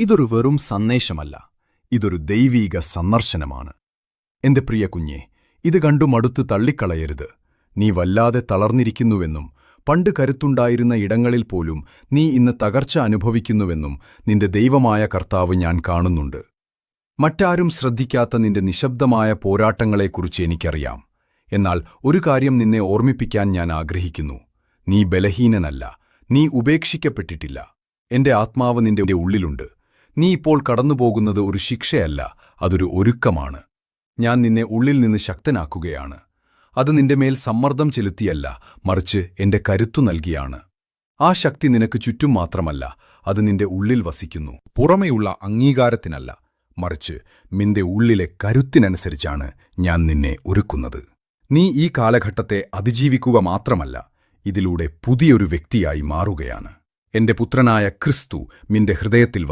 ഇതൊരു വെറും സന്ദേശമല്ല, ഇതൊരു ദൈവീക സന്ദർശനമാണ്. എന്റെ പ്രിയ കുഞ്ഞേ, ഇത് കണ്ടു മടുത്ത് തള്ളിക്കളയരുത്. നീ വല്ലാതെ തളർന്നിരിക്കുന്നുവെന്നും പണ്ട് കരുത്തുണ്ടായിരുന്ന ഇടങ്ങളിൽ പോലും നീ ഇന്ന് തകർച്ച അനുഭവിക്കുന്നുവെന്നും നിന്റെ ദൈവമായ കർത്താവ് ഞാൻ കാണുന്നുണ്ട്. മറ്റാരും ശ്രദ്ധിക്കാത്ത നിന്റെ നിശബ്ദമായ പോരാട്ടങ്ങളെക്കുറിച്ച് എനിക്കറിയാം. എന്നാൽ ഒരു കാര്യം നിന്നെ ഓർമ്മിപ്പിക്കാൻ ഞാൻ ആഗ്രഹിക്കുന്നു. നീ ബലഹീനനല്ല, നീ ഉപേക്ഷിക്കപ്പെട്ടിട്ടില്ല. എന്റെ ആത്മാവ് നിന്റെ ഉള്ളിലുണ്ട്. നീ ഇപ്പോൾ കടന്നുപോകുന്നത് ഒരു ശിക്ഷയല്ല, അതൊരു ഒരുക്കമാണ്. ഞാൻ നിന്നെ ഉള്ളിൽ നിന്ന് ശക്തനാക്കുകയാണ്. അത് നിന്റെ മേൽ സമ്മർദ്ദം ചെലുത്തിയല്ല, മറിച്ച് എന്റെ കരുത്തു നൽകിയാണ്. ആ ശക്തി നിനക്ക് ചുറ്റും മാത്രമല്ല, അത് നിന്റെ ഉള്ളിൽ വസിക്കുന്നു. പുറമെയുള്ള അംഗീകാരത്തിനല്ല, മറിച്ച് നിന്റെ ഉള്ളിലെ കരുത്തിനനുസരിച്ചാണ് ഞാൻ നിന്നെ ഒരുക്കുന്നത്. നീ ഈ കാലഘട്ടത്തെ അതിജീവിക്കുക മാത്രമല്ല, ഇതിലൂടെ പുതിയൊരു വ്യക്തിയായി മാറുകയാണ്. എന്റെ പുത്രനായ ക്രിസ്തു നിന്റെ ഹൃദയത്തിൽ